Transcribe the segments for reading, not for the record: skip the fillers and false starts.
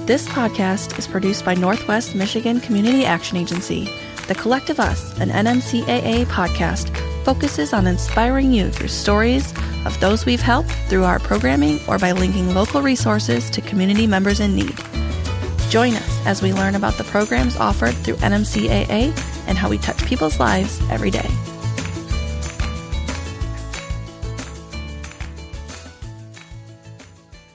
This podcast is produced by Northwest Michigan Community Action Agency. The Collective Us, an NMCAA podcast, focuses on inspiring you through stories of those we've helped through our programming or by linking local resources to community members in need. Join us as we learn about the programs offered through NMCAA and how we touch people's lives every day.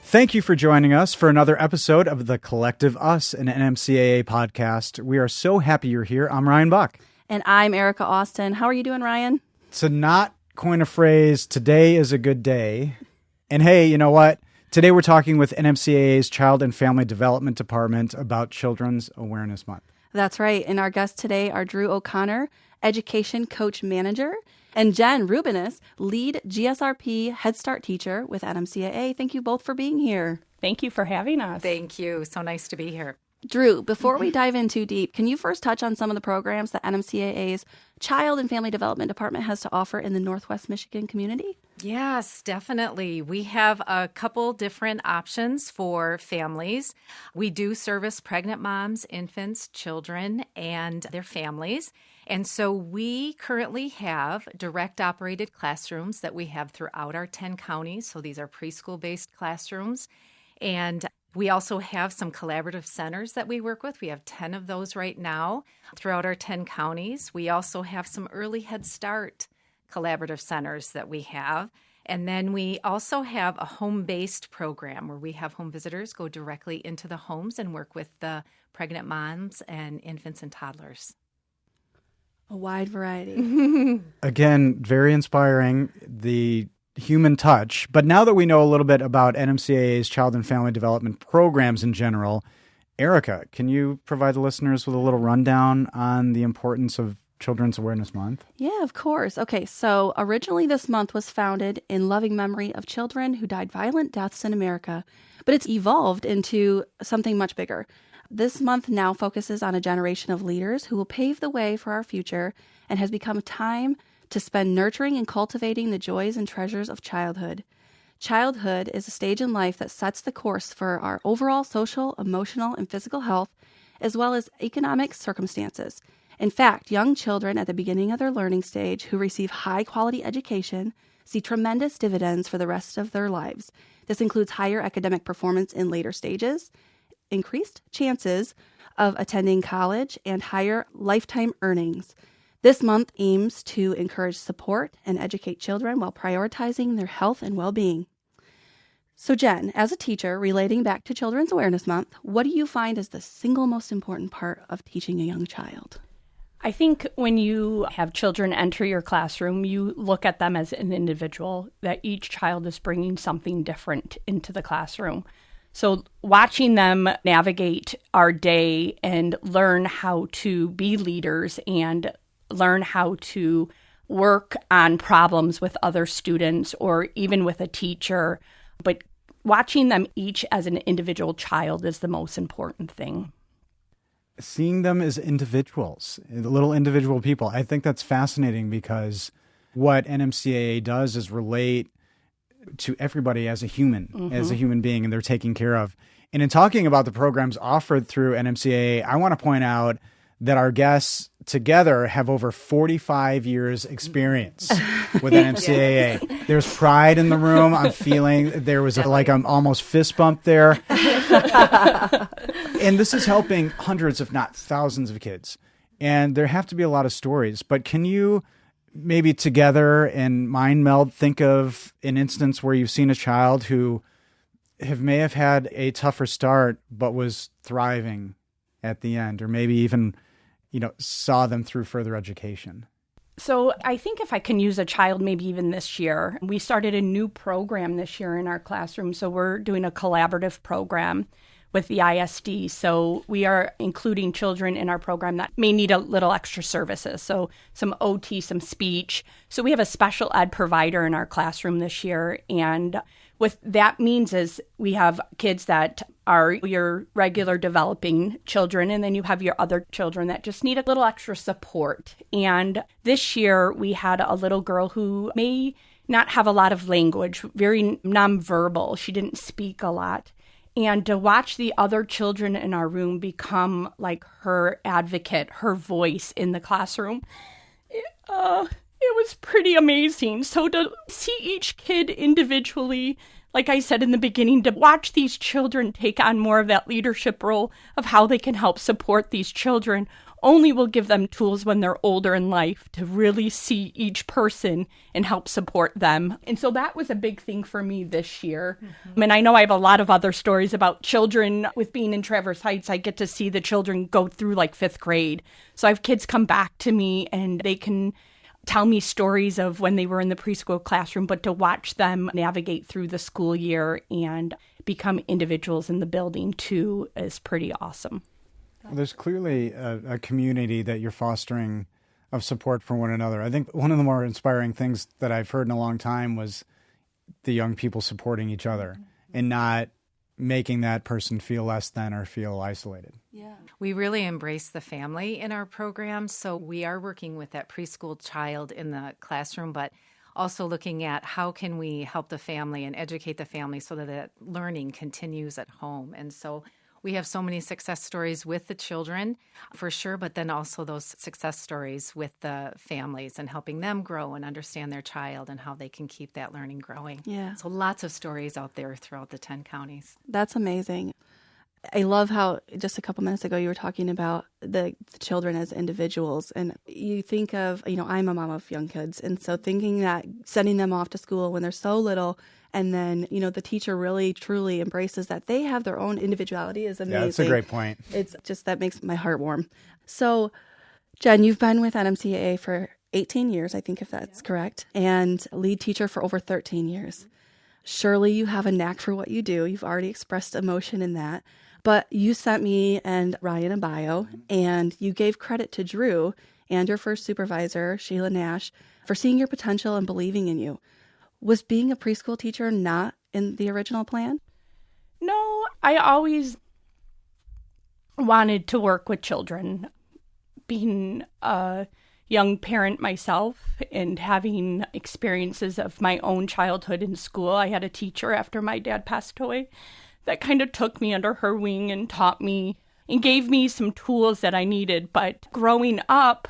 Thank you for joining us for another episode of The Collective Us, an NMCAA podcast. We are so happy you're here. I'm Ryan Buck. And I'm Erica Austin. How are you doing, Ryan? To not coin a phrase, today is a good day. And hey, you know what? Today we're talking with NMCAA's Child and Family Development Department about Children's Awareness Month. That's right. And our guests today are Drew O'Connor, Education Coach Manager, and Jen Rubinas, lead GSRP Head Start teacher with NMCAA. Thank you both for being here. Thank you for having us. Thank you. So nice to be here. Drew, before we dive in too deep, can you first touch on some of the programs that NMCAA's Child and Family Development Department has to offer in the Northwest Michigan community? Yes, definitely. We have a couple different options for families. We do service pregnant moms, infants, children, and their families. And so we currently have direct operated classrooms that we have throughout our 10 counties. So these are preschool-based classrooms. And we also have some collaborative centers that we work with. We have 10 of those right now throughout our 10 counties. We also have some early Head Start collaborative centers that we have. And then we also have a home-based program where we have home visitors go directly into the homes and work with the pregnant moms and infants and toddlers. A wide variety. Again, very inspiring, the human touch. But now that we know a little bit about NMCAA's Child and Family Development programs in general, Erica, can you provide the listeners with a little rundown on the importance of Children's Awareness Month? Yeah, of course. Okay, so originally this month was founded in loving memory of children who died violent deaths in America, but it's evolved into something much bigger. This month now focuses on a generation of leaders who will pave the way for our future and has become a time to spend nurturing and cultivating the joys and treasures of childhood. Childhood is a stage in life that sets the course for our overall social, emotional, and physical health, as well as economic circumstances. In fact, young children at the beginning of their learning stage who receive high-quality education see tremendous dividends for the rest of their lives. This includes higher academic performance in later stages, increased chances of attending college, and higher lifetime earnings. This month aims to encourage support and educate children while prioritizing their health and well-being. So Jen, as a teacher relating back to Children's Awareness Month, what do you find is the single most important part of teaching a young child? I think when you have children enter your classroom, you look at them as an individual, that each child is bringing something different into the classroom. So watching them navigate our day and learn how to be leaders and learn how to work on problems with other students or even with a teacher, but watching them each as an individual child is the most important thing. Seeing them as individuals, little individual people. I think that's fascinating because what NMCAA does is relate to everybody as a human, as a human being, and they're taken care of. And in talking about the programs offered through NMCAA, I want to point out that our guests together have over 45 years experience with NMCAA. Yes. There's pride in the room. I'm feeling there was an almost fist bump there. And this is helping hundreds, if not thousands of kids. And there have to be a lot of stories. But can you maybe together and mind meld think of an instance where you've seen a child who may have had a tougher start but was thriving at the end, or maybe even saw them through further education? So I think if I can use a child, maybe even this year, we started a new program this year in our classroom. So we're doing a collaborative program with the ISD. So we are including children in our program that may need a little extra services. So some OT, some speech. So we have a special ed provider in our classroom this year. And what that means is we have kids that are your regular developing children, and then you have your other children that just need a little extra support. And this year we had a little girl who may not have a lot of language, very nonverbal. She didn't speak a lot. And to watch the other children in our room become like her advocate, her voice in the classroom, it was pretty amazing. So to see each kid individually, like I said in the beginning, to watch these children take on more of that leadership role of how they can help support these children only will give them tools when they're older in life to really see each person and help support them. And so that was a big thing for me this year. Mm-hmm. And I know I have a lot of other stories about children with being in Traverse Heights. I get to see the children go through like 5th grade. So I have kids come back to me and they can tell me stories of when they were in the preschool classroom, but to watch them navigate through the school year and become individuals in the building too is pretty awesome. Well, there's clearly a community that you're fostering of support for one another. I think one of the more inspiring things that I've heard in a long time was the young people supporting each other and not making that person feel less than or feel isolated. Yeah. We really embrace the family in our program. So we are working with that preschool child in the classroom, but also looking at how can we help the family and educate the family so that learning continues at home. And so we have so many success stories with the children, for sure, but then also those success stories with the families and helping them grow and understand their child and how they can keep that learning growing. Yeah. So lots of stories out there throughout the 10 counties. That's amazing. I love how just a couple minutes ago you were talking about the children as individuals. And you think of, I'm a mom of young kids. And so thinking that sending them off to school when they're so little and then, the teacher really truly embraces that they have their own individuality is amazing. Yeah, that's a great point. It's just, that makes my heart warm. So, Jen, you've been with NMCAA for 18 years, I think, if that's correct, and lead teacher for over 13 years. Surely you have a knack for what you do. You've already expressed emotion in that. But you sent me and Ryan a bio, and you gave credit to Drew and your first supervisor, Sheila Nash, for seeing your potential and believing in you. Was being a preschool teacher not in the original plan? No, I always wanted to work with children. Being a young parent myself and having experiences of my own childhood in school, I had a teacher after my dad passed away that kind of took me under her wing and taught me and gave me some tools that I needed. But growing up,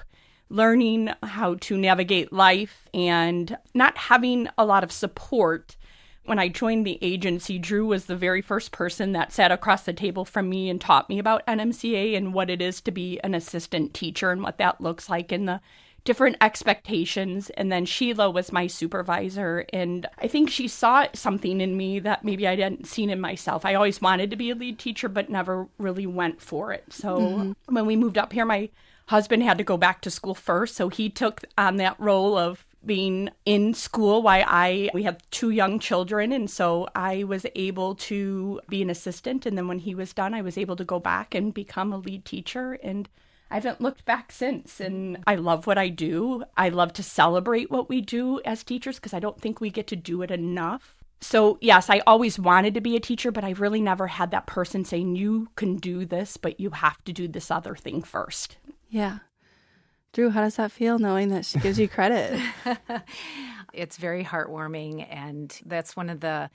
learning how to navigate life and not having a lot of support. When I joined the agency, Drew was the very first person that sat across the table from me and taught me about NMCA and what it is to be an assistant teacher and what that looks like and the different expectations. And then Sheila was my supervisor. And I think she saw something in me that maybe I hadn't seen in myself. I always wanted to be a lead teacher, but never really went for it. So when we moved up here, my husband had to go back to school first. So he took on that role of being in school while we have 2 young children. And so I was able to be an assistant. And then when he was done, I was able to go back and become a lead teacher. And I haven't looked back since. And I love what I do. I love to celebrate what we do as teachers because I don't think we get to do it enough. So yes, I always wanted to be a teacher, but I really never had that person saying, you can do this, but you have to do this other thing first. Yeah. Drew, how does that feel knowing that she gives you credit? It's very heartwarming, and that's one of the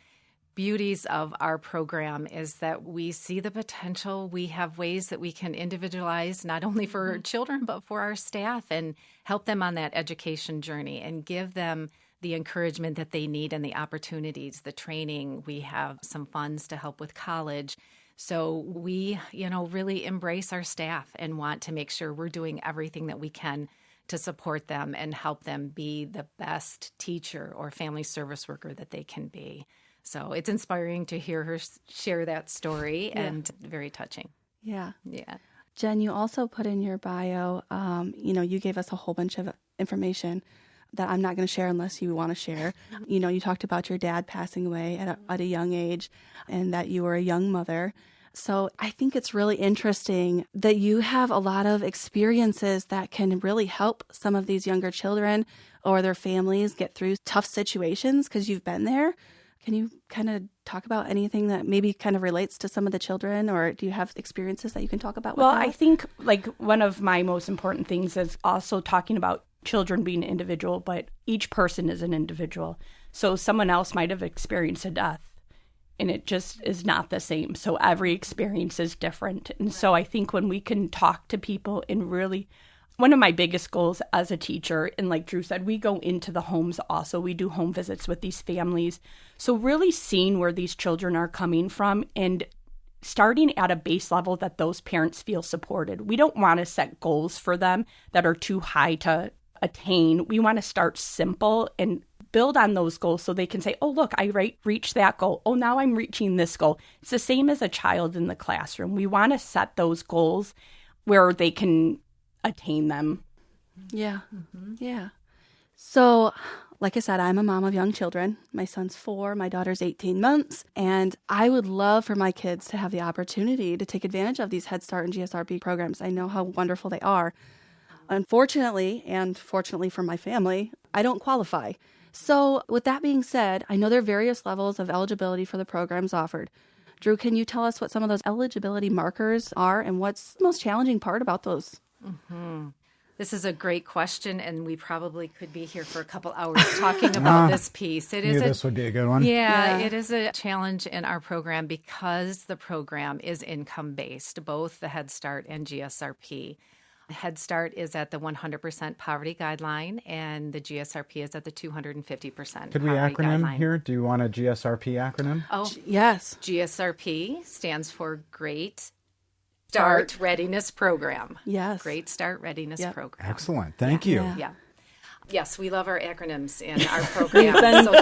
beauties of our program is that we see the potential. We have ways that we can individualize not only for children, but for our staff and help them on that education journey and give them the encouragement that they need and the opportunities, the training. We have some funds to help with college. So we, really embrace our staff and want to make sure we're doing everything that we can to support them and help them be the best teacher or family service worker that they can be. So it's inspiring to hear her share that story and very touching. Yeah. Yeah. Jen, you also put in your bio, you gave us a whole bunch of information that I'm not going to share unless you want to share. You talked about your dad passing away at a young age and that you were a young mother. So I think it's really interesting that you have a lot of experiences that can really help some of these younger children or their families get through tough situations because you've been there. Can you kind of talk about anything that maybe kind of relates to some of the children, or do you have experiences that you can talk about with Well, that? I think one of my most important things is also talking about children being individual, but each person is an individual. So someone else might have experienced a death. and it just is not the same. So every experience is different. And so I think when we can talk to people and really, one of my biggest goals as a teacher, and like Drew said, we go into the homes also. We do home visits with these families. So really seeing where these children are coming from and starting at a base level that those parents feel supported. We don't want to set goals for them that are too high to attain. We want to start simple and build on those goals so they can say, oh, look, I reached that goal. Oh, now I'm reaching this goal. It's the same as a child in the classroom. We want to set those goals where they can attain them. Yeah. Yeah. So, like I said, I'm a mom of young children. My son's 4, my daughter's 18 months, and I would love for my kids to have the opportunity to take advantage of these Head Start and GSRP programs. I know how wonderful they are. Unfortunately, and fortunately for my family, I don't qualify. So with that being said, I know there are various levels of eligibility for the programs offered. Drew, can you tell us what some of those eligibility markers are and what's the most challenging part about those? This is a great question, and we probably could be here for a couple hours talking about this piece. This would be a good one. Yeah, it is a challenge in our program because the program is income-based, both the Head Start and GSRP. Head Start is at the 100% poverty guideline, and the GSRP is at the 250% Could we poverty acronym guideline. here? Do you want a GSRP acronym? Oh, Yes. GSRP stands for Great Start Readiness Program. Yes. Great Start Readiness Program. Excellent. Thank you. Yeah. Yes, we love our acronyms in our program.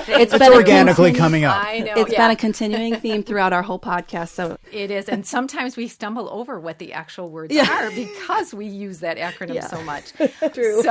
It's It's organically coming up. I know. It's been a continuing theme throughout our whole podcast. So It is, and sometimes we stumble over what the actual words are because we use that acronym so much. True.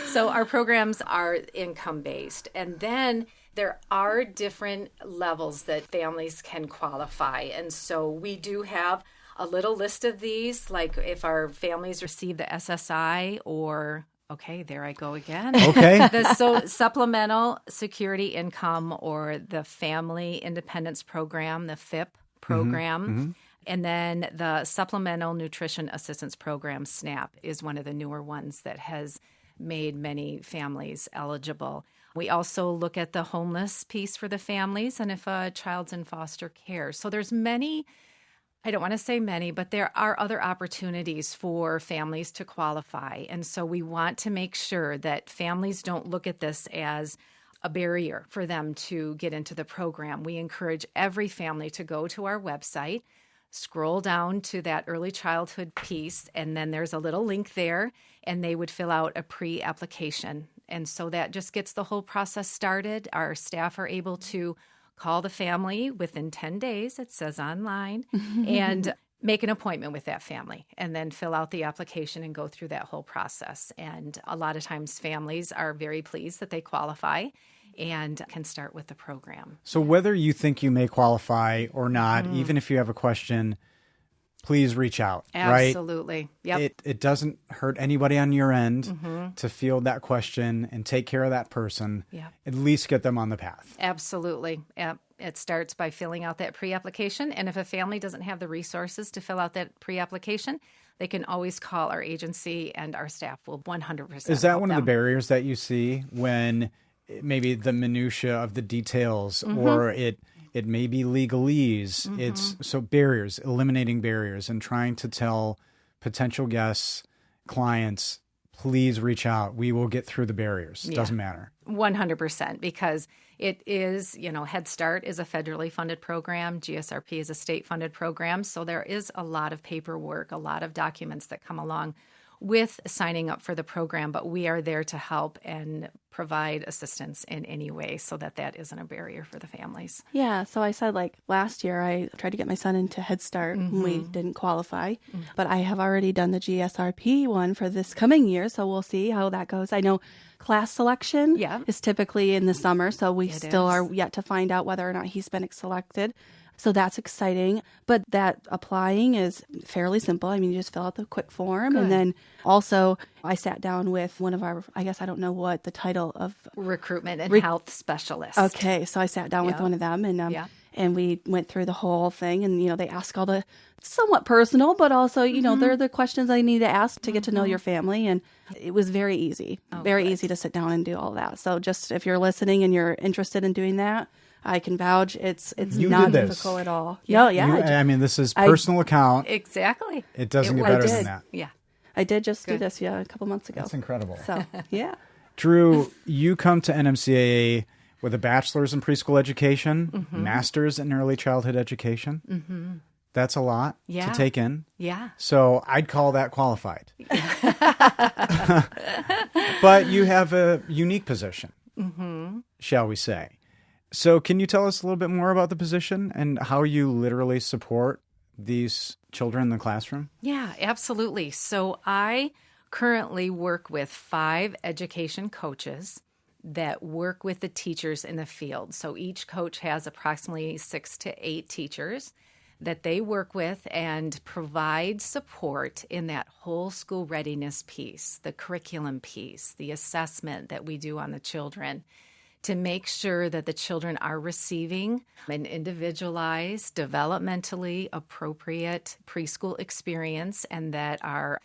So our programs are income-based, and then there are different levels that families can qualify, and so we do have a little list of these, like if our families receive the SSI or... Okay, there I go again. Okay. So supplemental security income or the Family Independence Program, the FIP program, and then the Supplemental Nutrition Assistance Program, SNAP, is one of the newer ones that has made many families eligible. We also look at the homeless piece for the families and if a child's in foster care. So there's many... I don't want to say many, but there are other opportunities for families to qualify. And so we want to make sure that families don't look at this as a barrier for them to get into the program. We encourage every family to go to our website, scroll down to that early childhood piece, and then there's a little link there, and they would fill out a pre-application. And so that just gets the whole process started. Our staff are able to call the family within 10 days, it says online, and make an appointment with that family and then fill out the application and go through that whole process. And a lot of times families are very pleased that they qualify and can start with the program. So whether you think you may qualify or not, even if you have a question, please reach out, right? Absolutely. Yep. It doesn't hurt anybody on your end to field that question and take care of that person. Yep. At least get them on the path. Absolutely. Yep. It starts by filling out that pre-application. And if a family doesn't have the resources to fill out that pre-application, they can always call our agency and our staff will 100% Is that help one them. of the barriers that you see when maybe the minutia of the details or it may be legalese? It's so barriers, eliminating barriers and trying to tell potential guests, clients, please reach out. We will get through the barriers. It doesn't matter. 100%, because it is, Head Start is a federally funded program. GSRP is a state-funded program. So there is a lot of paperwork, a lot of documents that come along with signing up for the program, but we are there to help and provide assistance in any way so that that isn't a barrier for the families. Yeah, so I said last year I tried to get my son into Head Start and we didn't qualify, but I have already done the GSRP one for this coming year, so we'll see how that goes. I know class selection is typically in the summer, so we still are yet to find out whether or not he's been selected. So that's exciting. But that applying is fairly simple. I mean, you just fill out the quick form. Good. And then also I sat down with one of our, I guess I don't know what the title of. Recruitment and health specialist. Okay. So I sat down with one of them and we went through the whole thing. And, they ask all the somewhat personal, but also, they're the questions I need to ask to get to know your family. And it was very easy, easy to sit down and do all that. So just if you're listening and you're interested in doing that, I can vouch. It's You not did this. difficult at all. Yeah. I mean, this is personal account. Exactly. It doesn't get I better did. than that. Yeah. I did just do Good. this, a couple months ago. That's incredible. So, yeah. Drew, you come to NMCAA with a bachelor's in preschool education, master's in early childhood education. Mm-hmm. That's a lot Yeah. to take in. Yeah. So I'd call that qualified. But you have a unique position, shall we say. So can you tell us a little bit more about the position and how you literally support these children in the classroom? Yeah, absolutely. So I currently work with 5 education coaches that work with the teachers in the field. So each coach has approximately 6 to 8 teachers that they work with and provide support in that whole school readiness piece, the curriculum piece, the assessment that we do on the children, to make sure that the children are receiving an individualized, developmentally appropriate preschool experience, and that our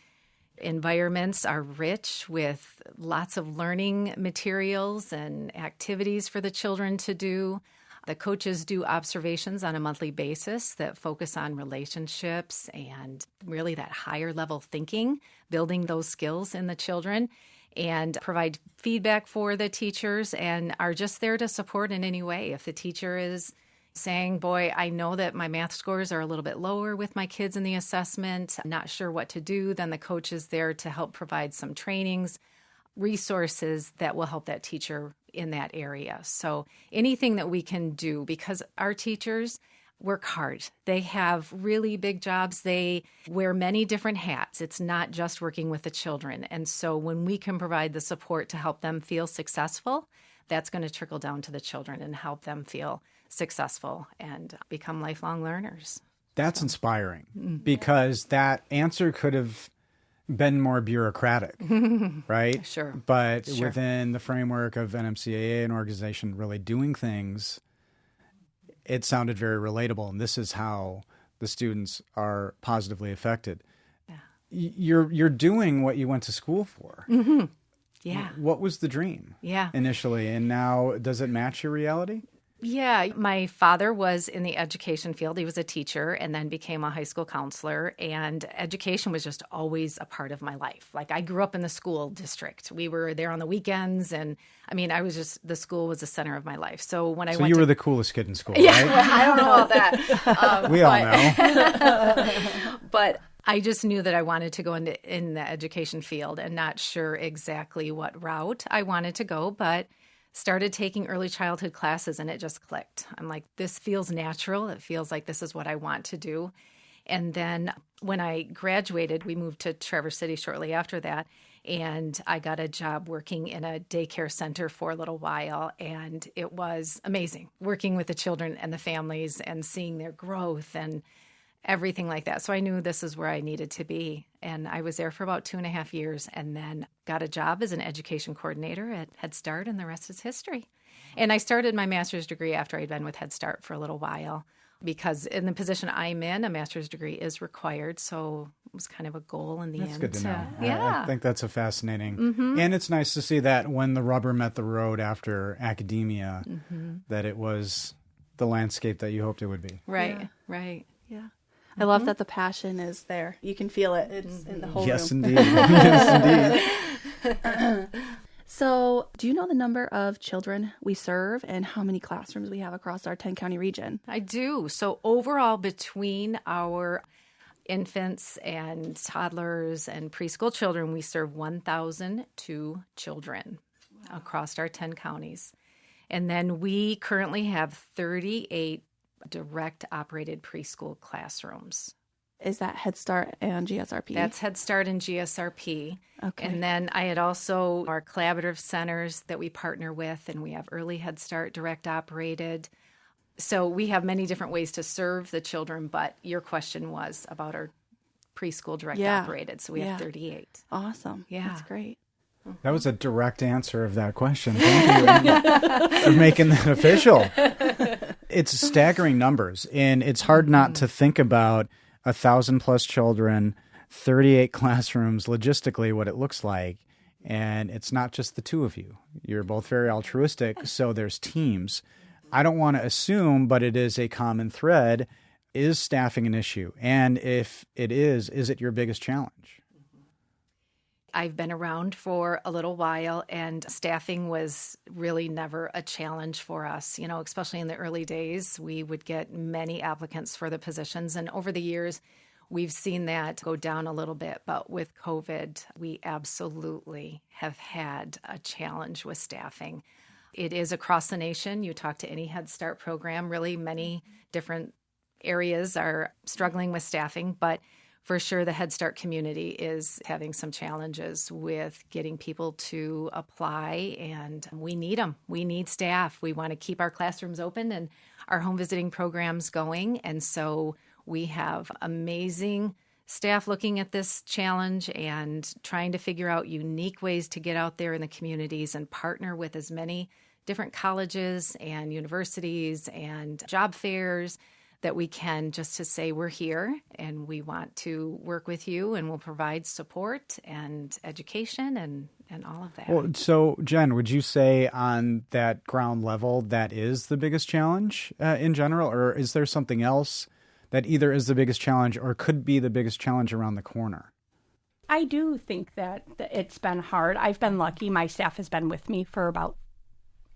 environments are rich with lots of learning materials and activities for the children to do. The coaches do observations on a monthly basis that focus on relationships and really that higher level thinking, building those skills in the children, and provide feedback for the teachers and are just there to support in any way. If the teacher is saying, boy, I know that my math scores are a little bit lower with my kids in the assessment, I'm not sure what to do, then the coach is there to help provide some trainings, resources that will help that teacher in that area. So anything that we can do, because our teachers work hard. They have really big jobs. They wear many different hats. It's not just working with the children. And so when we can provide the support to help them feel successful, that's going to trickle down to the children and help them feel successful and become lifelong learners. That's inspiring because that answer could have been more bureaucratic, right? Sure. But Sure. within the framework of NMCAA, an organization really doing things, it sounded very relatable. And this is how the students are positively affected. Yeah. You're doing what you went to school for. Mm-hmm. Yeah. What was the dream Yeah. initially? And now, does it match your reality? Yeah, my father was in the education field. He was a teacher and then became a high school counselor. And education was just always a part of my life. Like I grew up in the school district. We were there on the weekends. And I mean, the school was the center of my life. So when I went you to were the coolest kid in school, Yeah, right? well, I don't know about that. We all know. But I just knew that I wanted to go in the education field and not sure exactly what route I wanted to go, but started taking early childhood classes and it just clicked. I'm like, this feels natural. It feels like this is what I want to do. And then when I graduated, we moved to Traverse City shortly after that. And I got a job working in a daycare center for a little while. And it was amazing working with the children and the families and seeing their growth and everything like that. So I knew this is where I needed to be. And I was there for about 2.5 years and then got a job as an education coordinator at Head Start, and the rest is history. And I started my master's degree after I'd been with Head Start for a little while because in the position I'm in, a master's degree is required. So it was kind of a goal in the end. That's good to know. Yeah. I think that's a fascinating. And it's nice to see that when the rubber met the road after academia, that it was the landscape that you hoped it would be. Right, Yeah. right. Yeah. I love that the passion is there. You can feel it. It's in the whole Yes, room. indeed. Yes, indeed. So, do you know the number of children we serve and how many classrooms we have across our 10-county region? I do. So overall, between our infants and toddlers and preschool children, we serve 1,002 children across our 10 counties. And then we currently have 38 direct operated preschool classrooms. Is that Head Start and GSRP? That's Head Start and GSRP. Okay. And then I had also our collaborative centers that we partner with, and we have early Head Start direct operated. So we have many different ways to serve the children, but your question was about our preschool direct operated. So we have 38. Awesome. Yeah. That's great. That was a direct answer of that question. Thank you for making that official. It's staggering numbers, and it's hard not to think about 1,000+ children, 38 classrooms, logistically what it looks like. And it's not just the two of you. You're both very altruistic, so there's teams. I don't want to assume, but it is a common thread. Is staffing an issue? And if it is it your biggest challenge? I've been around for a little while, and staffing was really never a challenge for us. You know, especially in the early days, we would get many applicants for the positions. And over the years, we've seen that go down a little bit. But with COVID, we absolutely have had a challenge with staffing. It is across the nation. You talk to any Head Start program, really many different areas are struggling with staffing, but for sure the Head Start community is having some challenges with getting people to apply, and we need them. We need staff. We want to keep our classrooms open and our home visiting programs going, and so we have amazing staff looking at this challenge and trying to figure out unique ways to get out there in the communities and partner with as many different colleges and universities and job fairs that we can, just to say we're here and we want to work with you and we'll provide support and education and all of that. Well, so Jen, would you say on that ground level that is the biggest challenge in general, or is there something else that either is the biggest challenge or could be the biggest challenge around the corner? I do think that it's been hard. I've been lucky. My staff has been with me for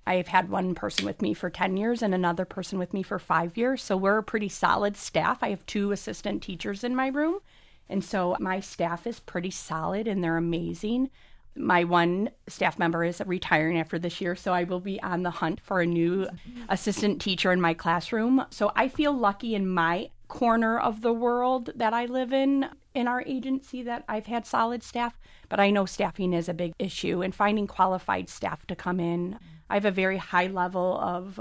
I've had one person with me for 10 years and another person with me for 5 years. So we're a pretty solid staff. I have 2 assistant teachers in my room. And so my staff is pretty solid and they're amazing. My one staff member is retiring after this year, so I will be on the hunt for a new assistant teacher in my classroom. So I feel lucky in my corner of the world that I live in our agency, that I've had solid staff. But I know staffing is a big issue, and finding qualified staff to come in. I have a very high level of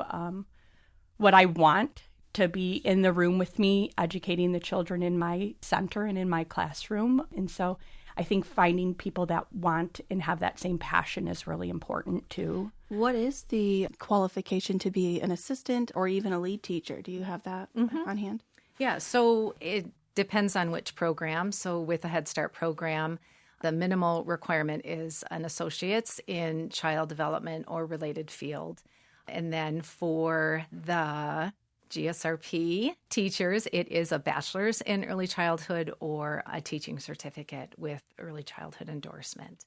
what I want to be in the room with me, educating the children in my center and in my classroom. And so I think finding people that want and have that same passion is really important too. What is the qualification to be an assistant or even a lead teacher? Do you have that on hand? Yeah, so it depends on which program. So with a Head Start program, the minimal requirement is an associate's in child development or related field. And then for the GSRP teachers, it is a bachelor's in early childhood or a teaching certificate with early childhood endorsement.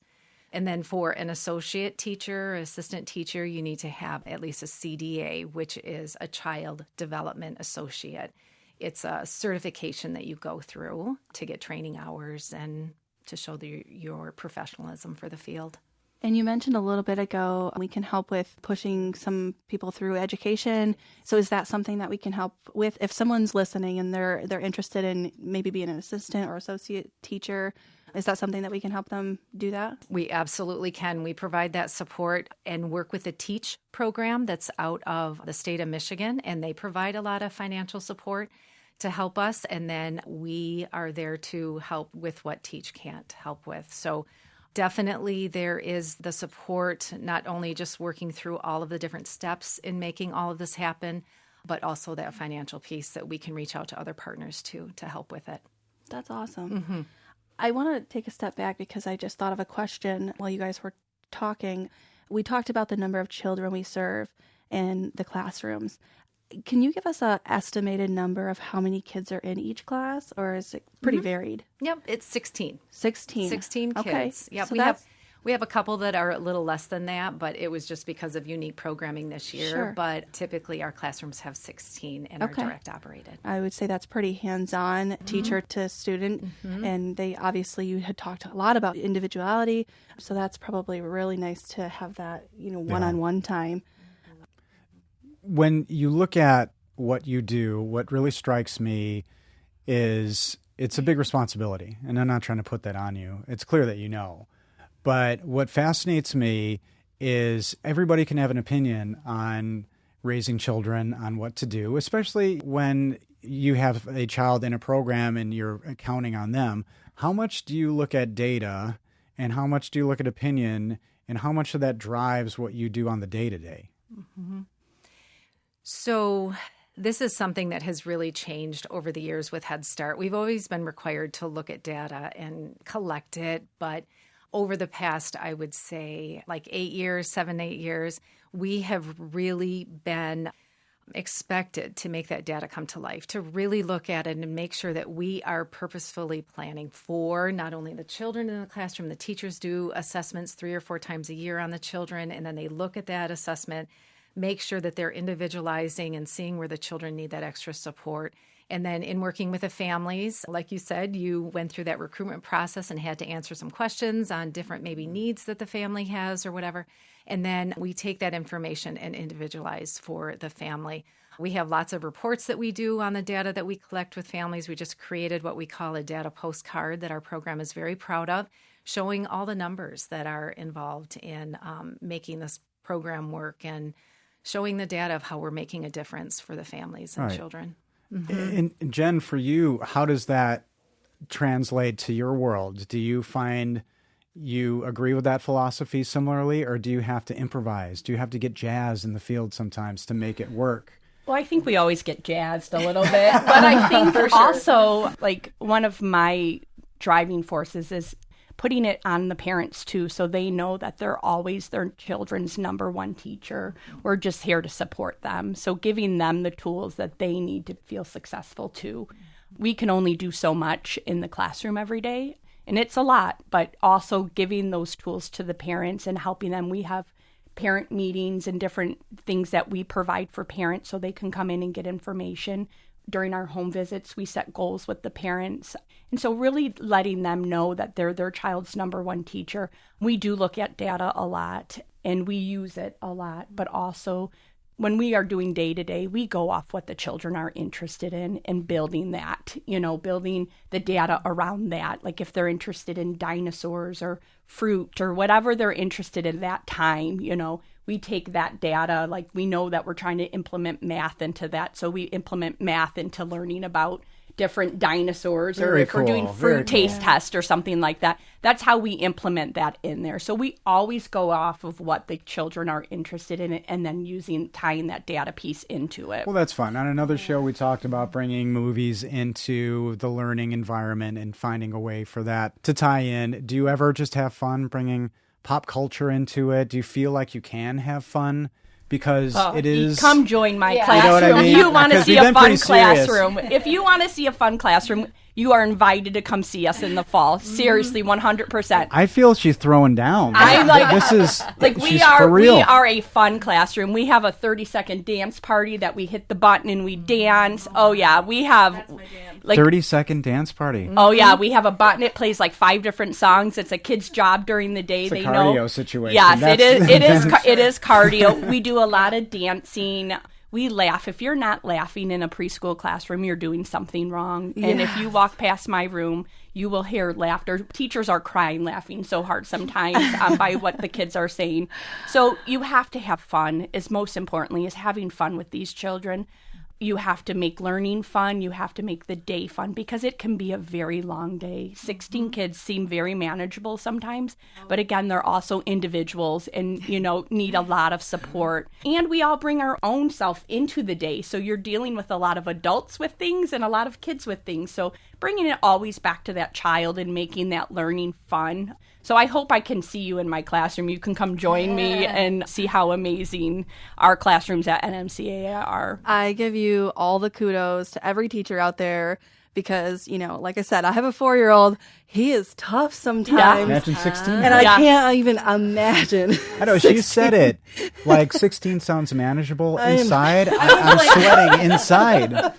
And then for an associate teacher, assistant teacher, you need to have at least a CDA, which is a child development associate. It's a certification that you go through to get training hours and to show your professionalism for the field. And you mentioned a little bit ago, we can help with pushing some people through education. So is that something that we can help with? If someone's listening and they're interested in maybe being an assistant or associate teacher, is that something that we can help them do that? We absolutely can. We provide that support and work with the TEACH program that's out of the state of Michigan, and they provide a lot of financial support to help us, and then we are there to help with what TEACH can't help with. So definitely there is the support, not only just working through all of the different steps in making all of this happen, but also that financial piece that we can reach out to other partners to help with it. That's awesome. I want to take a step back because I just thought of a question while you guys were talking. We talked about the number of children we serve in the classrooms. Can you give us an estimated number of how many kids are in each class, or is it pretty varied? Yep, it's 16. 16 kids. Okay. Yep, so we have a couple that are a little less than that, but it was just because of unique programming this year. Sure. But typically our classrooms have 16 and are direct operated. I would say that's pretty hands-on, teacher to student. And you had talked a lot about individuality. So that's probably really nice to have that, one-on-one time. When you look at what you do, what really strikes me is it's a big responsibility. And I'm not trying to put that on you. It's clear that you know. But what fascinates me is everybody can have an opinion on raising children, on what to do, especially when you have a child in a program and you're counting on them. How much do you look at data and how much do you look at opinion, and how much of that drives what you do on the day-to-day? So this is something that has really changed over the years with Head Start. We've always been required to look at data and collect it, but over the past, I would say, like 7, 8 years, we have really been expected to make that data come to life, to really look at it and make sure that we are purposefully planning for not only the children in the classroom. The teachers do assessments 3 or 4 times a year on the children, and then they look at that assessment, make sure that they're individualizing and seeing where the children need that extra support. And then in working with the families, like you said, you went through that recruitment process and had to answer some questions on different maybe needs that the family has or whatever. And then we take that information and individualize for the family. We have lots of reports that we do on the data that we collect with families. We just created what we call a data postcard that our program is very proud of, showing all the numbers that are involved in making this program work and showing the data of how we're making a difference for the families and children. And Jen, for you, how does that translate to your world? Do you find you agree with that philosophy similarly, or do you have to improvise? Do you have to get jazzed in the field sometimes to make it work? Well, I think we always get jazzed a little bit, but I think also like one of my driving forces is putting it on the parents too, so they know that they're always their children's number one teacher. We're just here to support them. So giving them the tools that they need to feel successful too. We can only do so much in the classroom every day, and it's a lot, but also giving those tools to the parents and helping them. We have parent meetings and different things that we provide for parents so they can come in and get information. During our home visits, we set goals with the parents. And so really letting them know that they're their child's number one teacher. We do look at data a lot and we use it a lot, but also when we are doing day-to-day, we go off what the children are interested in and building that, building the data around that. Like if they're interested in dinosaurs or fruit or whatever they're interested in that time, we take that data, like we know that we're trying to implement math into that. So we implement math into learning about different dinosaurs, or if we're doing fruit taste test or something like that. That's how we implement that in there. So we always go off of what the children are interested in and then tying that data piece into it. Well, that's fun. On another show, we talked about bringing movies into the learning environment and finding a way for that to tie in. Do you ever just have fun bringing pop culture into it? Do you feel like you can have fun? Because it is... Come join my classroom. You know what I mean? You want to see a fun classroom. If you want to see a fun classroom, you are invited to come see us in the fall. Seriously, 100%. I feel she's throwing down. I'm like, this is like we are a fun classroom. We have a 30-second dance party that we hit the button and we dance. Oh yeah, we have like 30-second dance party. Oh yeah, we have a button. It plays like 5 different songs. It's a kid's job during the day. It's they a cardio know. situation. Yes, it is. It is cardio. We do a lot of dancing. We laugh. If you're not laughing in a preschool classroom, you're doing something wrong. Yes. And if you walk past my room, you will hear laughter. Teachers are crying, laughing so hard sometimes by what the kids are saying. So you have to have fun, is most importantly, is having fun with these children. You have to make learning fun. You have to make the day fun because it can be a very long day. 16 kids seem very manageable sometimes, but again, they're also individuals and, need a lot of support. And we all bring our own self into the day. So you're dealing with a lot of adults with things and a lot of kids with things. So bringing it always back to that child and making that learning fun. So I hope I can see you in my classroom. You can come join me and see how amazing our classrooms at NMCAA are. I give you all the kudos to every teacher out there because, like I said, I have a 4-year-old. He is tough sometimes. Yeah. Imagine 16. And I can't even imagine. I know, 16. She said it. Like 16 sounds manageable inside. I'm sweating inside.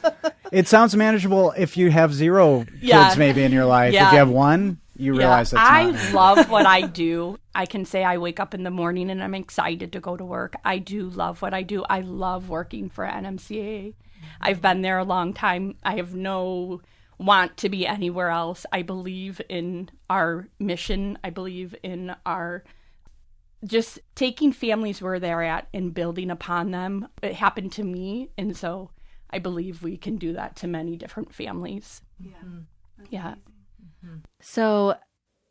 It sounds manageable if you have 0 kids maybe in your life. Yeah. If you have 1, you realize that's not. I love what I do. I can say I wake up in the morning and I'm excited to go to work. I do love what I do. I love working for NMCAA. I've been there a long time. I have no want to be anywhere else. I believe in our mission. I believe in our just taking families where they're at and building upon them. It happened to me, and so I believe we can do that to many different families. Yeah. So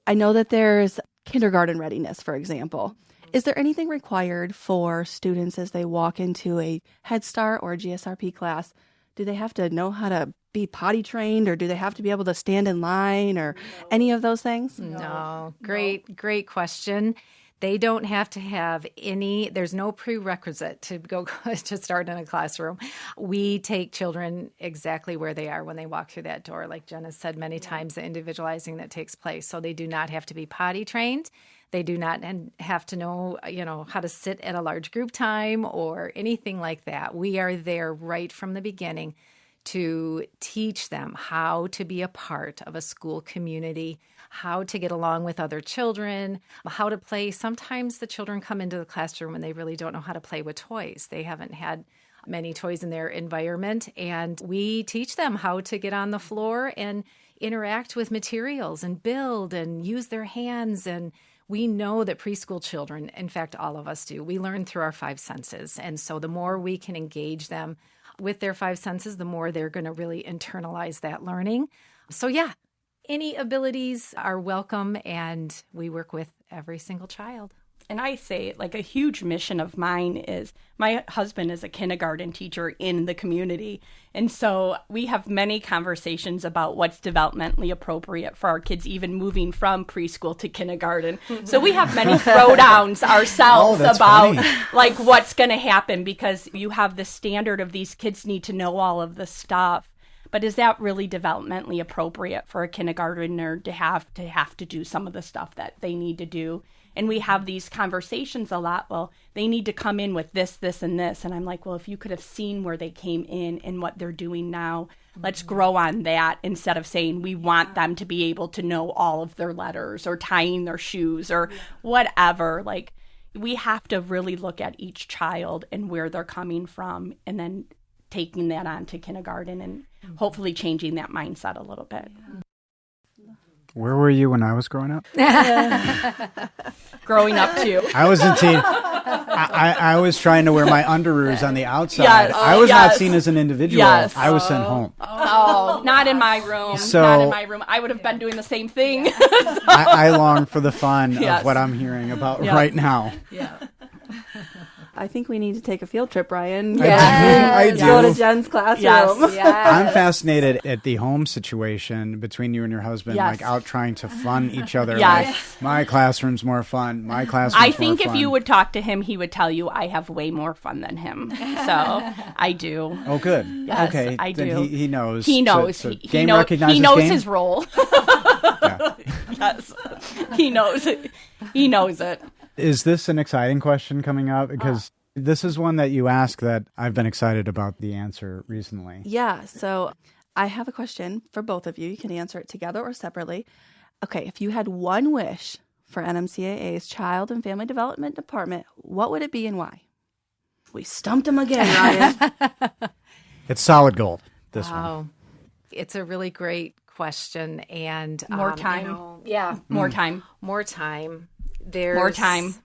I know that there's kindergarten readiness, for example. Is there anything required for students as they walk into a Head Start or a GSRP class? Do they have to know how to be potty trained, or do they have to be able to stand in line, or any of those things? No. Great question. They don't have to have there's no prerequisite to go to start in a classroom. We take children exactly where they are when they walk through that door. Like Jen has said many times, the individualizing that takes place. So they do not have to be potty trained. They do not have to know, how to sit at a large group time or anything like that. We are there right from the beginning to teach them how to be a part of a school community, how to get along with other children, how to play. Sometimes the children come into the classroom and they really don't know how to play with toys. They haven't had many toys in their environment, and we teach them how to get on the floor and interact with materials and build and use their hands. And we know that preschool children, in fact, all of us do, we learn through our 5 senses. And so the more we can engage them with their 5 senses, the more they're going to really internalize that learning. So yeah, any abilities are welcome, and we work with every single child. And I say, like, a huge mission of mine is, my husband is a kindergarten teacher in the community. And so we have many conversations about what's developmentally appropriate for our kids, even moving from preschool to kindergarten. So we have many throwdowns ourselves about like what's going to happen, because you have the standard of these kids need to know all of the stuff. But is that really developmentally appropriate for a kindergartner to have to do some of the stuff that they need to do? And we have these conversations a lot. Well, they need to come in with this, this, and this. And I'm like, well, if you could have seen where they came in and what they're doing now, let's grow on that, instead of saying we want them to be able to know all of their letters or tying their shoes or whatever. Like, we have to really look at each child and where they're coming from, and then taking that on to kindergarten and hopefully changing that mindset a little bit. Where were you when I was growing up? Growing up too. I was a teen. I was trying to wear my underoos on the outside. Yes. I was not seen as an individual. Yes. I was sent home. Oh, not in my room. Not in my room. I would have been doing the same thing. I long for the fun of what I'm hearing about right now. Yeah. I think we need to take a field trip, Ryan. I do. Go to Jen's classroom. Yes. I'm fascinated at the home situation between you and your husband, like out trying to fun each other. Yes. Like, my classroom's more fun. My classroom's more fun. I think if you would talk to him, he would tell you I have way more fun than him. So I do. Oh, good. Yes, okay. I do. Then he knows. He knows. So He knows game? his role. Yeah. Yes. He knows it. He knows it. Is this an exciting question coming up? Because this is one that you ask that I've been excited about the answer recently. Yeah. So I have a question for both of you. You can answer it together or separately. Okay. If you had one wish for NMCAA's Child and Family Development Department, what would it be and why? We stumped him again, Ryan. It's solid gold, this one. It's a really great question. And More time. More time. More time. More time.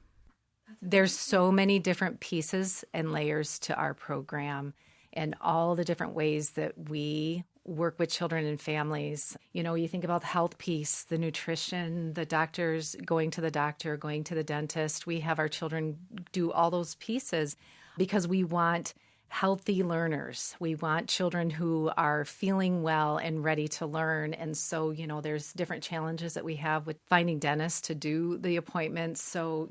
There's so many different pieces and layers to our program, and all the different ways that we work with children and families. You think about the health piece, the nutrition, the doctors, going to the doctor, going to the dentist. We have our children do all those pieces because we want healthy learners. We want children who are feeling well and ready to learn. And so, there's different challenges that we have with finding dentists to do the appointments. So,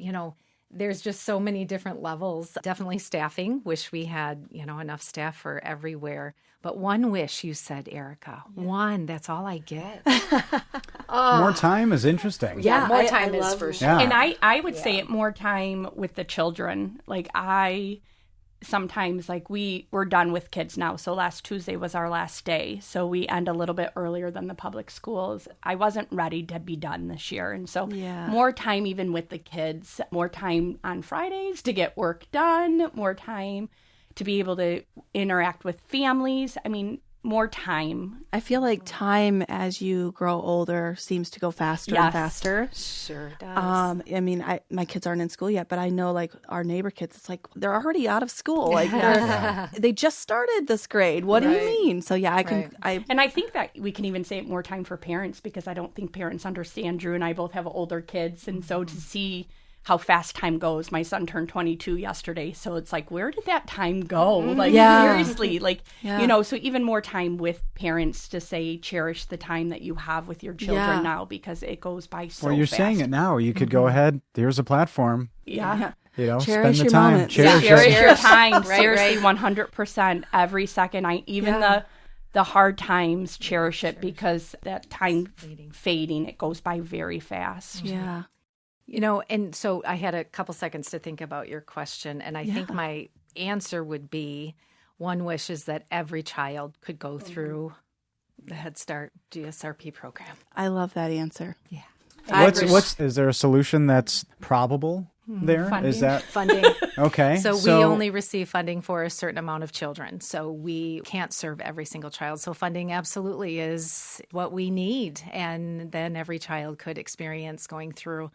there's just so many different levels. Definitely staffing. Wish we had, enough staff for everywhere. But one wish, you said, Erica. Yeah. One. That's all I get. More time is interesting. Yeah, more time is for sure. Yeah. And I would say it more time with the children. Like, sometimes, like, we're done with kids now. So last Tuesday was our last day. So we end a little bit earlier than the public schools. I wasn't ready to be done this year. And so more time even with the kids, more time on Fridays to get work done, more time to be able to interact with families. I mean, more time. I feel like time as you grow older seems to go faster and faster. Sure does. I mean, my kids aren't in school yet, but I know like our neighbor kids, it's like they're already out of school. Like they just started this grade. What do you mean? So yeah, And I think that we can even say more time for parents, because I don't think parents understand. Drew and I both have older kids, and so to see how fast time goes. My son turned 22 yesterday. So it's like, where did that time go? Like, seriously, like, so even more time with parents to say, cherish the time that you have with your children now, because it goes by so Well, you're fast. saying it now. You could go ahead. There's a platform. Yeah. Cherish spend the your time. moments. Cherish your time. Right, Seriously, 100% every second. The hard times, cherish it, because that time fading, it goes by very fast. Yeah. And so I had a couple seconds to think about your question, and I think my answer would be, one wish is that every child could go through the Head Start GSRP program. I love that answer. Yeah. Is there a solution that's probable there? Funding. Is that Funding. okay? So we only receive funding for a certain amount of children. So we can't serve every single child. So funding absolutely is what we need. And then every child could experience going through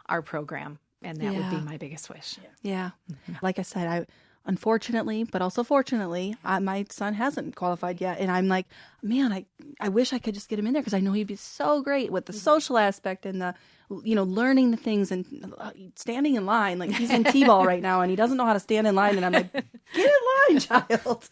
our program. And that would be my biggest wish. Yeah. Like I said, unfortunately, but also fortunately, my son hasn't qualified yet. And I'm like, man, I wish I could just get him in there, because I know he'd be so great with the social aspect and the, learning the things and standing in line. Like, he's in T-ball right now and he doesn't know how to stand in line. And I'm like, get in line, child.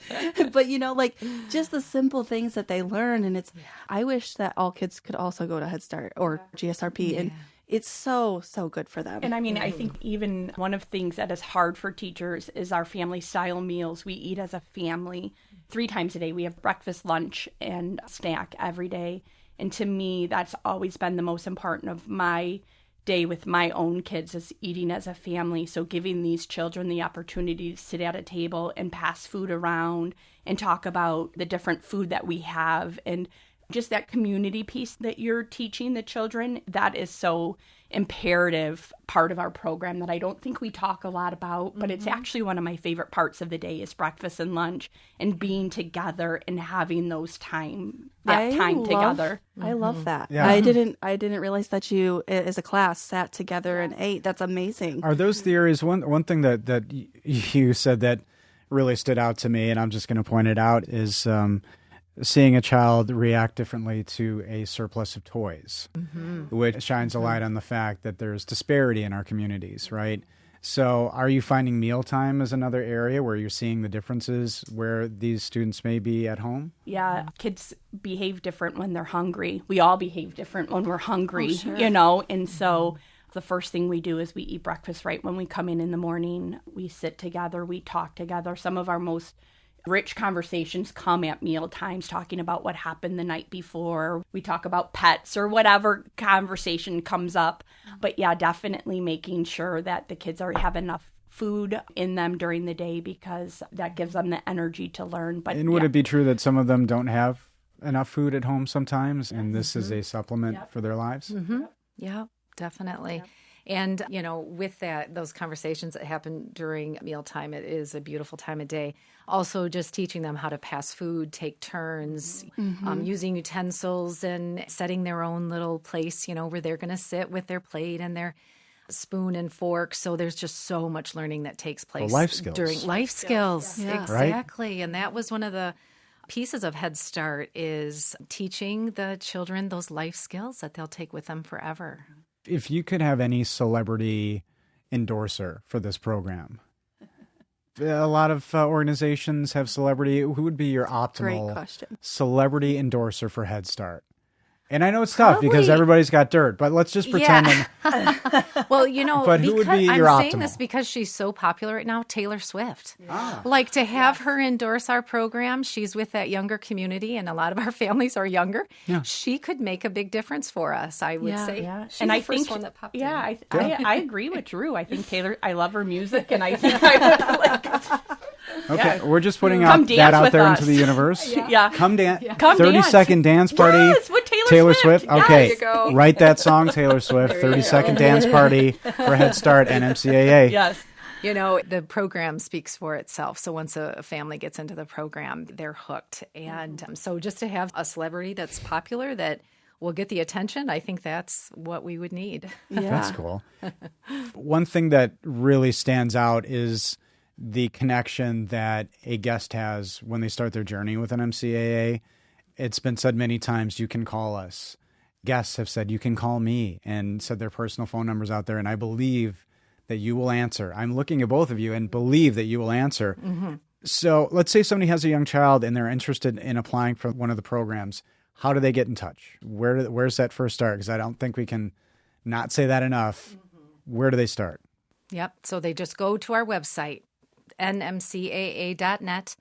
But, like just the simple things that they learn. And I wish that all kids could also go to Head Start or GSRP. And it's so, so good for them. And I mean, I think even one of the things that is hard for teachers is our family style meals. We eat as a family 3 times a day. We have breakfast, lunch, and snack every day. And to me, that's always been the most important of my day with my own kids, is eating as a family. So giving these children the opportunity to sit at a table and pass food around and talk about the different food that we have, and just that community piece that you're teaching the children, that is so imperative part of our program that I don't think we talk a lot about, but it's actually one of my favorite parts of the day is breakfast and lunch and being together and having those time together. I love that. Yeah. I didn't realize that you as a class sat together and ate. That's amazing. Are those theories? One thing that you said that really stood out to me, and I'm just going to point it out, is seeing a child react differently to a surplus of toys, which shines a light on the fact that there's disparity in our communities, right? So are you finding mealtime as another area where you're seeing the differences where these students may be at home? Yeah, kids behave different when they're hungry. We all behave different when we're hungry, sure. And so the first thing we do is we eat breakfast right when we come in the morning. We sit together, we talk together. Some of our most rich conversations come at meal times, talking about what happened the night before. We talk about pets or whatever conversation comes up. But yeah, definitely making sure that the kids have enough food in them during the day, because that gives them the energy to learn. But And would it be true that some of them don't have enough food at home sometimes, and this is a supplement for their lives? Yeah, definitely. And, with those conversations that happen during mealtime, it is a beautiful time of day. Also, just teaching them how to pass food, take turns, using utensils and setting their own little place, where they're going to sit with their plate and their spoon and fork. So there's just so much learning that takes place life skills. during life skills. Yeah. Exactly. Right? And that was one of the pieces of Head Start, is teaching the children those life skills that they'll take with them forever. If you could have any celebrity endorser for this program, a lot of organizations have celebrity. Who would be your Great optimal question. celebrity endorser for Head Start? And I know it's tough because everybody's got dirt, but let's just pretend. Well, But who would be your I'm saying optimal? this because she's so popular right now, Taylor Swift. Like, to have her endorse our program, she's with that younger community, and a lot of our families are younger. Yeah. She could make a big difference for us, I would say. Yeah, She's and the I first think one that popped in. I agree with Drew. I think Taylor. I love her music, and I think I would like. Okay, we're just putting Come dance that out with there us. into the universe. Yeah. Come dance. Come 30-second dance party. Yes, with Taylor Swift. Yes. Okay, There you go. write that song, Taylor Swift. 30-second dance party for Head Start NMCAA. Yes. The program speaks for itself. So once a family gets into the program, they're hooked. And so just to have a celebrity that's popular that will get the attention, I think that's what we would need. Yeah. That's cool. One thing that really stands out is the connection that a guest has when they start their journey with an NMCAA. It's been said many times, you can call us. Guests have said, you can call me, and said their personal phone numbers out there. And I believe that you will answer. I'm looking at both of you and believe that you will answer. Mm-hmm. So let's say somebody has a young child and they're interested in applying for one of the programs. How do they get in touch? Where's that first start? Because I don't think we can not say that enough. Mm-hmm. Where do they start? Yep. So they just go to our website, NMCAA.net.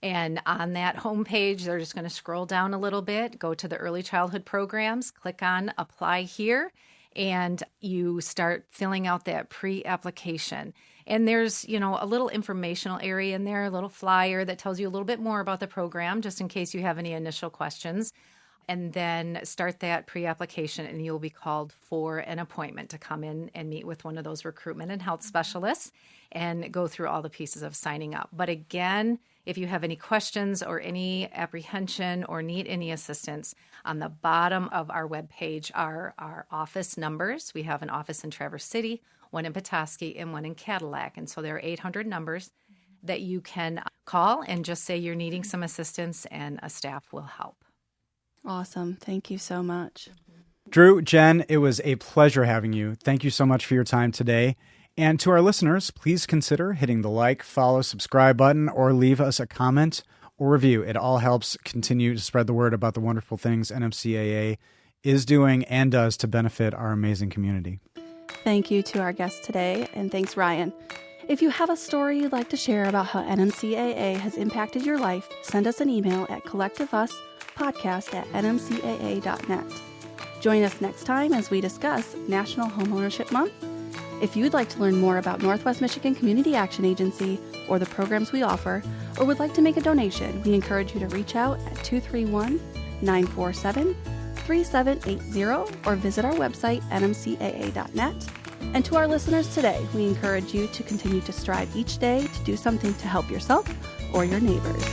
And on that homepage, they're just going to scroll down a little bit, go to the early childhood programs, click on apply here, and you start filling out that pre-application. And there's, a little informational area in there, a little flyer that tells you a little bit more about the program, just in case you have any initial questions. And then start that pre-application, and you'll be called for an appointment to come in and meet with one of those recruitment and health specialists and go through all the pieces of signing up. But again, if you have any questions or any apprehension or need any assistance, on the bottom of our webpage are our office numbers. We have an office in Traverse City, one in Petoskey, and one in Cadillac. And so there are 800 numbers that you can call and just say you're needing some assistance, and a staff will help. Awesome. Thank you so much. Drew, Jen, it was a pleasure having you. Thank you so much for your time today. And to our listeners, please consider hitting the like, follow, subscribe button, or leave us a comment or review. It all helps continue to spread the word about the wonderful things NMCAA is doing and does to benefit our amazing community. Thank you to our guest today, and thanks, Ryan. If you have a story you'd like to share about how NMCAA has impacted your life, send us an email at collectiveuspodcast@nmcaa.net. Join us next time as we discuss National Homeownership Month. If you'd like to learn more about Northwest Michigan Community Action Agency or the programs we offer, or would like to make a donation, we encourage you to reach out at 231-947-3780 or visit our website, nmcaa.net. And to our listeners today, we encourage you to continue to strive each day to do something to help yourself or your neighbors.